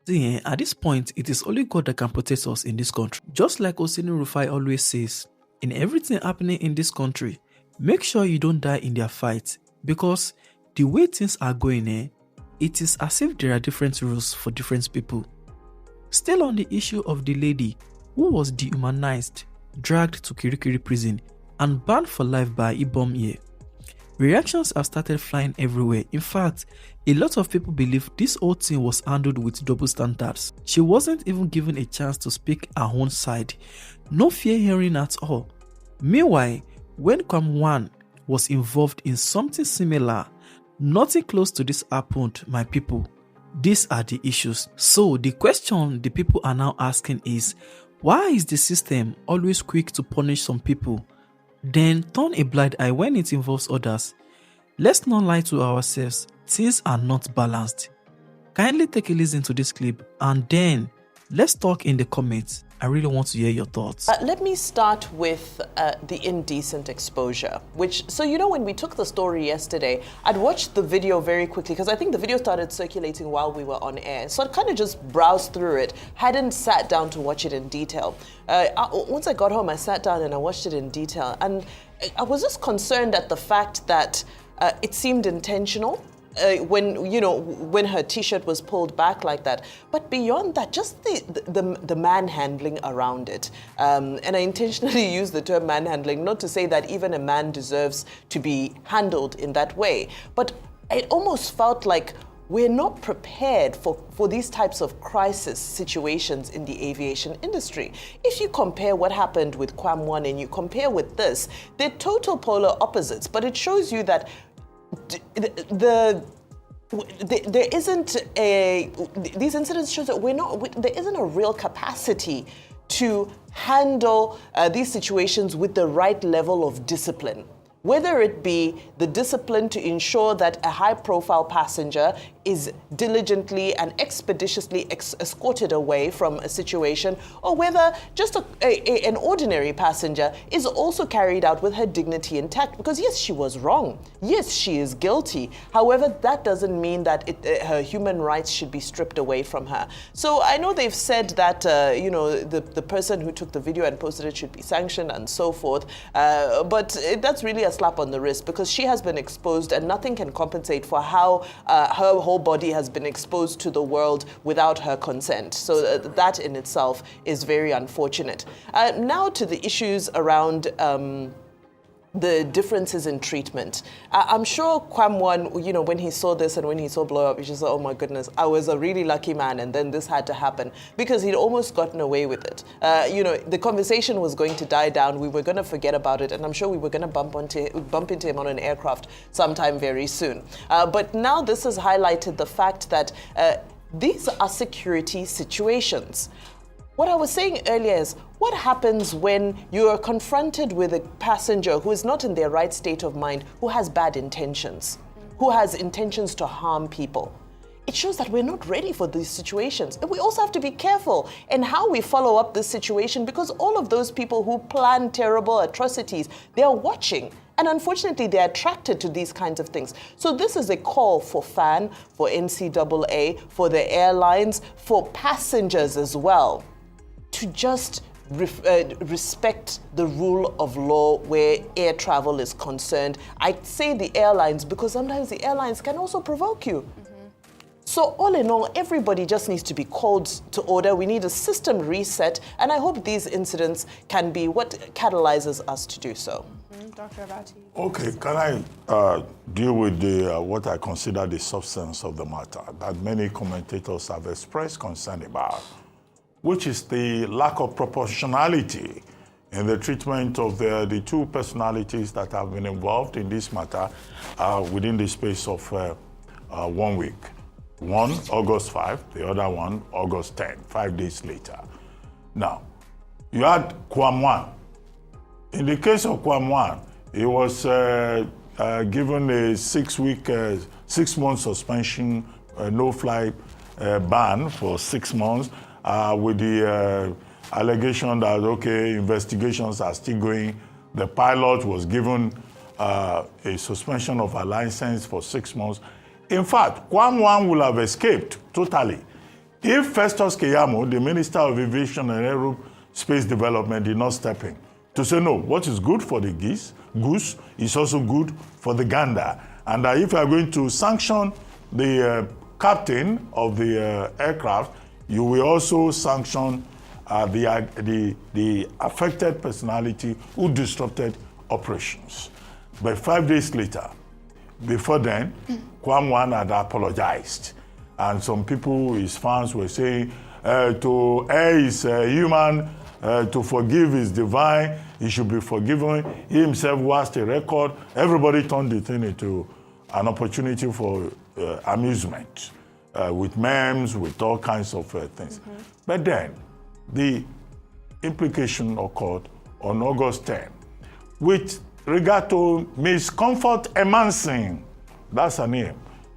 See, at this point, it is only God that can protect us in this country. Just like Oseni Rufai always says, in everything happening in this country, make sure you don't die in their fight, because the way things are going, it is as if there are different rules for different people. Still on the issue of the lady who was dehumanized, dragged to Kirikiri prison, and banned for life by Ibom here. Reactions have started flying everywhere. In fact, a lot of people believe this whole thing was handled with double standards. She wasn't even given a chance to speak her own side. No fair hearing at all. Meanwhile, when Kwam was involved in something similar, nothing close to this happened, my people. These are the issues. So the question the people are now asking is, why is the system always quick to punish some people, then turn a blind eye when it involves others? Let's not lie to ourselves, things are not balanced. Kindly take a listen to this clip and then let's talk in the comments. I really want to hear your thoughts. Let me start with the indecent exposure, when we took the story yesterday, I'd watched the video very quickly because I think the video started circulating while we were on air. So I kind of just browsed through it, hadn't sat down to watch it in detail. Once I got home, I sat down and I watched it in detail. And I was just concerned at the fact that it seemed intentional. When her t-shirt was pulled back like that. But beyond that, just the manhandling around it. And I intentionally use the term manhandling, not to say that even a man deserves to be handled in that way. But it almost felt like we're not prepared for these types of crisis situations in the aviation industry. If you compare what happened with Kwam and you compare with this, they're total polar opposites. But it shows you that there isn't these incidents show that there isn't a real capacity to handle these situations with the right level of discipline. Whether it be the discipline to ensure that a high-profile passenger is diligently and expeditiously escorted away from a situation, or whether just an ordinary passenger is also carried out with her dignity intact. Because yes, she was wrong. Yes, she is guilty. However, that doesn't mean that her human rights should be stripped away from her. So I know they've said that the person who took the video and posted it should be sanctioned and so forth, but that's really a slap on the wrist, because she has been exposed and nothing can compensate for how her whole body has been exposed to the world without her consent. So that in itself is very unfortunate. Now to the issues around the differences in treatment. I'm sure Kwam when he saw this and when he saw blow up, he just thought, oh my goodness, I was a really lucky man, and then this had to happen, because he'd almost gotten away with it. The conversation was going to die down. We were going to forget about it, and I'm sure we were going to bump into him on an aircraft sometime very soon. But now this has highlighted the fact that these are security situations. What I was saying earlier is, what happens when you are confronted with a passenger who is not in their right state of mind, who has bad intentions, who has intentions to harm people? It shows that we're not ready for these situations. And we also have to be careful in how we follow up this situation, because all of those people who plan terrible atrocities, they are watching. And unfortunately, they're attracted to these kinds of things. So this is a call for FAN, for NCAA, for the airlines, for passengers as well, to just respect the rule of law where air travel is concerned. I say the airlines because sometimes the airlines can also provoke you. So all in all, everybody just needs to be called to order. We need a system reset, and I hope these incidents can be what catalyzes us to do so. Dr. Abati. Okay, can I deal with what I consider the substance of the matter that many commentators have expressed concern about, which is the lack of proportionality in the treatment of the two personalities that have been involved in this matter within the space of 1 week. One, August 5, the other one, August 10, 5 days later. Now, you had Kwam. In the case of Kwam, he was given a 6-month suspension, no-fly ban for 6 months, with the allegation that, okay, investigations are still going. The pilot was given a suspension of a license for 6 months. In fact, Kwam will have escaped totally If Festus Keyamo, the Minister of Aviation and Aerospace Development, did not step in to say, no, what is good for the goose is also good for the gander. And that if you are going to sanction the captain of the aircraft, you will also sanction the affected personality who disrupted operations. But 5 days later, before then, Kwam had apologized. And some people, his fans, were saying, to err is human, to forgive is divine, he should be forgiven. He himself was a record. Everybody turned the thing into an opportunity for amusement, with memes, with all kinds of things. But then, the implication occurred on August 10, with regard to Miss Comfort Emansin, that's her name,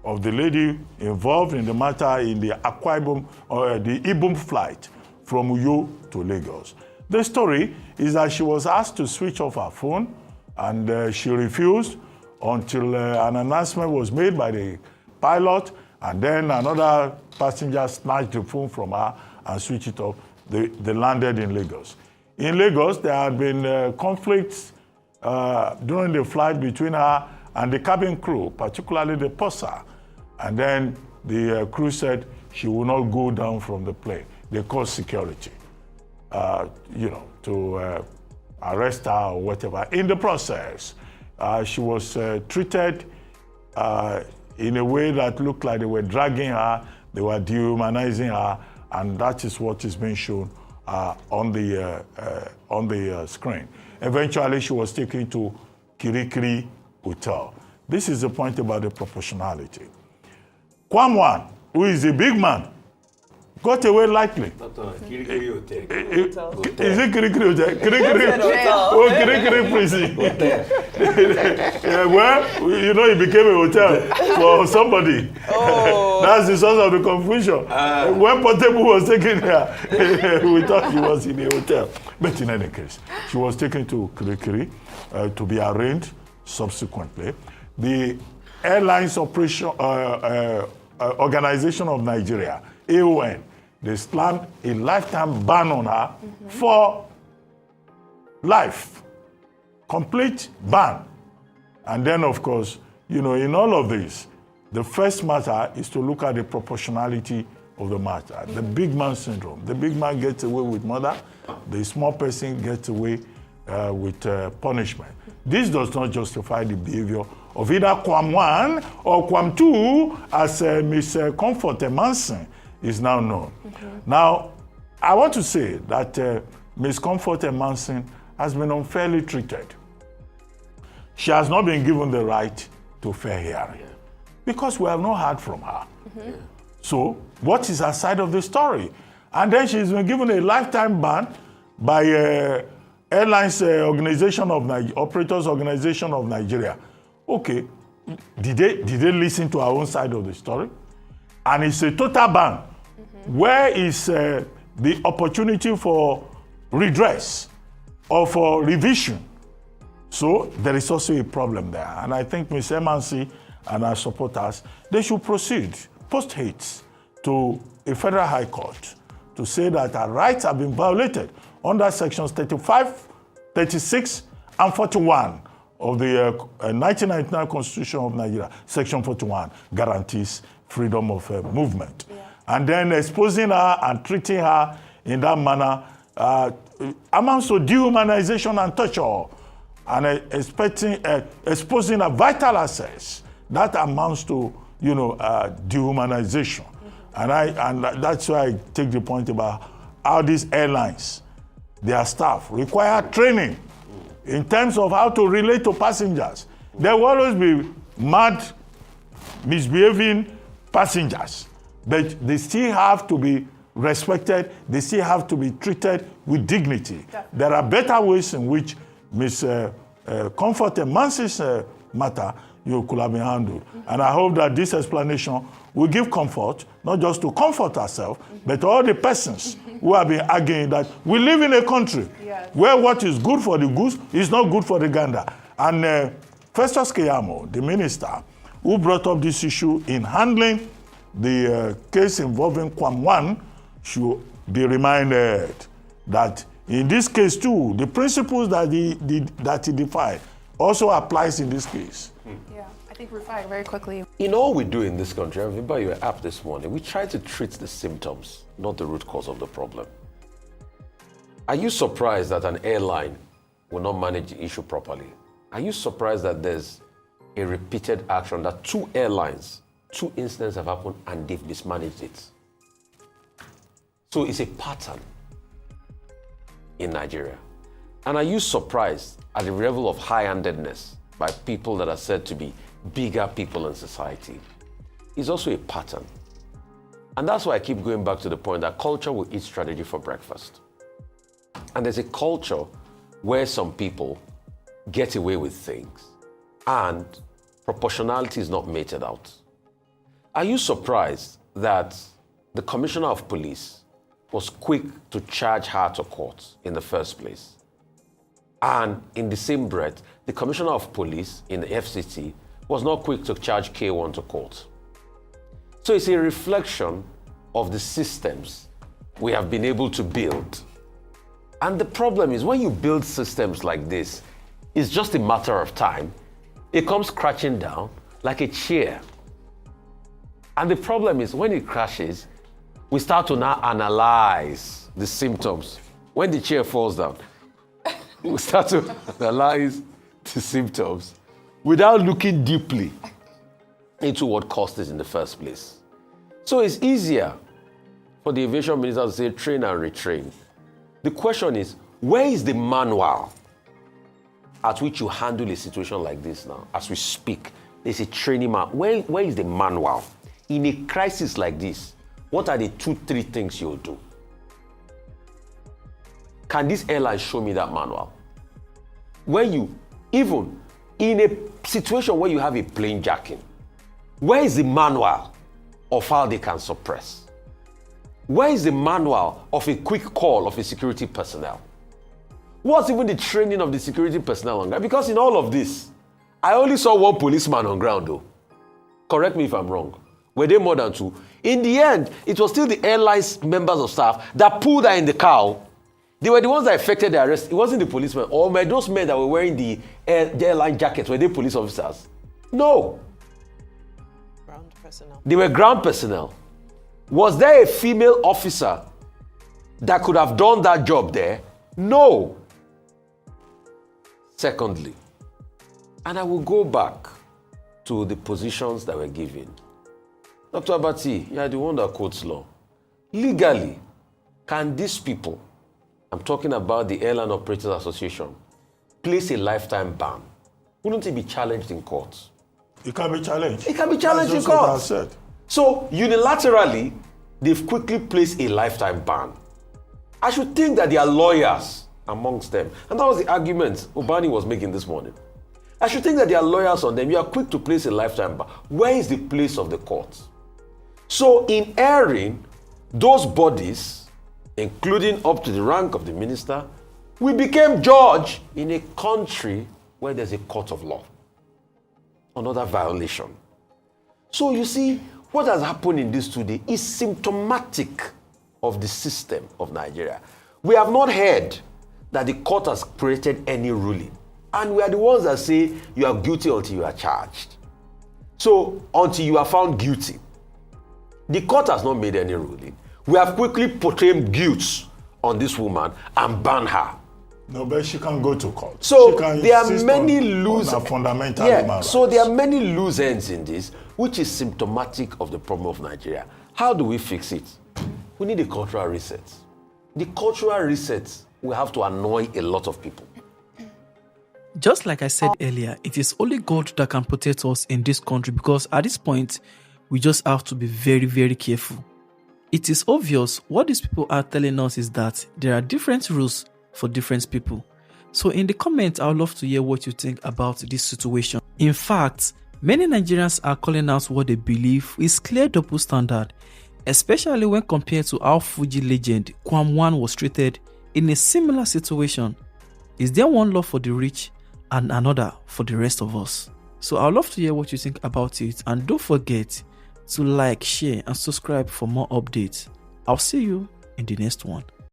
of the lady involved in the matter in the the Ibom flight from Uyo to Lagos. The story is that she was asked to switch off her phone, and she refused until an announcement was made by the pilot, and then another passenger snatched the phone from her and switched it off. They landed in Lagos. In Lagos, there had been conflicts during the flight between her and the cabin crew, particularly the purser. And then the crew said she would not go down from the plane. They called security, to arrest her or whatever. In the process, she was treated in a way that looked like they were dragging her, they were dehumanizing her, and that is what is being shown on the screen. Eventually, she was taken to Kirikiri Hotel. This is the point about the proportionality. Kwamwan, who is a big man, got away lightly. Kirikiri Hotel. Is it Kirikiri Hotel? Kirikiri prison. Well, it became a hotel for somebody. Oh. That's the source of the confusion. When Portable was taken here, we thought he was in a hotel. But in any case, she was taken to Kirikiri to be arraigned subsequently. The Airlines Operation Organization of Nigeria, AON, they slammed a lifetime ban on her for life. Complete ban. And then, of course, in all of this, the first matter is to look at the proportionality of the matter. The big man syndrome. The big man gets away with murder. The small person gets away with punishment. This does not justify the behavior of either Kwam 1 or Kwam 2, as Ms. Comfort Emansin is now known. Now, I want to say that Ms. Comfort Emansin has been unfairly treated. She has not been given the right to fair hearing because we have not heard from her. So, what is her side of the story? And then she's been given a lifetime ban by Airlines Organization of Operators Organization of Nigeria. Okay, did they listen to our own side of the story? And it's a total ban. Where is the opportunity for redress or for revision? So there is also a problem there. And I think Ms. Emansi and our supporters, they should proceed post-haste to a federal high court to say that our rights have been violated under sections 35, 36, and 41 of the 1999 Constitution of Nigeria. Section 41 guarantees freedom of movement. And then exposing her and treating her in that manner amounts to dehumanization and torture, and exposing her vital assets. That amounts to, dehumanization. And that's why I take the point about how these airlines, their staff, require training in terms of how to relate to passengers. There will always be mad, misbehaving passengers, but they still have to be respected. They still have to be treated with dignity. There are better ways in which Ms. Comfort Emansin's matter could have been handled. And I hope that this explanation will give comfort, not just to comfort ourselves, but all the persons who have been arguing that we live in a country where what is good for the goose is not good for the gander. And Festus Keyamo, the minister, who brought up this issue in handling the case involving Kwam 1 should be reminded that in this case too, the principles that he defined also applies in this case. Yeah, I think Rufai, very quickly. In all we do in this country, I remember your app this morning, we try to treat the symptoms, not the root cause of the problem. Are you surprised that an airline will not manage the issue properly? Are you surprised that there's a repeated action, that 2 airlines, 2 incidents have happened and they've mismanaged it? So it's a pattern in Nigeria. And are you surprised at the level of high-handedness by people that are said to be bigger people in society? It's also a pattern. And that's why I keep going back to the point that culture will eat strategy for breakfast. And there's a culture where some people get away with things and proportionality is not meted out. Are you surprised that the Commissioner of Police was quick to charge her to court in the first place? And in the same breath, the Commissioner of Police in the FCT was not quick to charge K1 to court. So it's a reflection of the systems we have been able to build. And the problem is when you build systems like this, it's just a matter of time. It comes crashing down like a chair. And the problem is when it crashes, we start to now analyze the symptoms. When the chair falls down, we start to analyze the symptoms without looking deeply into what caused it in the first place. So it's easier for the aviation minister to say train and retrain. The question is, where is the manual at which you handle a situation like this now? As we speak, there's a training manual. Where is the manual? In a crisis like this, what are the 2-3 things you'll do? Can this airline show me that manual? When you, even in a situation where you have a plane jacking, where is the manual of how they can suppress? Where is the manual of a quick call of a security personnel? What's even the training of the security personnel on ground? Because in all of this, I only saw 1 policeman on ground though. Correct me if I'm wrong. Were there more than 2? In the end, it was still the airline's members of staff that pulled her in the car. They were the ones that effected the arrest. It wasn't the policemen. Or those men that were wearing the airline jackets, were they police officers? No. Ground personnel. They were ground personnel. Was there a female officer that could have done that job there? No. Secondly, and I will go back to the positions that were given. Dr. Abati, you are the one that quotes law. Legally, can these people, I'm talking about the Airline Operators Association, place a lifetime ban? Wouldn't it be challenged in court? It can be challenged. It can be challenged in That's just what I court. said. So unilaterally, they've quickly placed a lifetime ban. I should think that there are lawyers amongst them. And that was the argument Obani was making this morning. I should think that there are lawyers on them. You are quick to place a lifetime ban. Where is the place of the court? So in airing, those bodies, including up to the rank of the minister, we became judge in a country where there's a court of law. Another violation. So you see, what has happened in this today is symptomatic of the system of Nigeria. We have not heard that the court has created any ruling. And we are the ones that say you are guilty until you are charged. So until you are found guilty, the court has not made any ruling. We have quickly portrayed guilt on this woman and banned her. No, but she can go to court. So she can there are insist many on loose her fundamental human rights. So there are many loose ends in this, which is symptomatic of the problem of Nigeria. How do we fix it? We need a cultural reset. The cultural reset will have to annoy a lot of people. Just like I said earlier, it is only God that can protect us in this country, because at this point, we just have to be very, very careful. It is obvious what these people are telling us is that there are different rules for different people. So in the comments, I would love to hear what you think about this situation. In fact, many Nigerians are calling out what they believe is clear double standard, especially when compared to how Fuji legend Kwam 1 was treated in a similar situation. Is there one law for the rich and another for the rest of us? So I'd love to hear what you think about it, and don't forget, to like, share, and subscribe for more updates. I'll see you in the next one.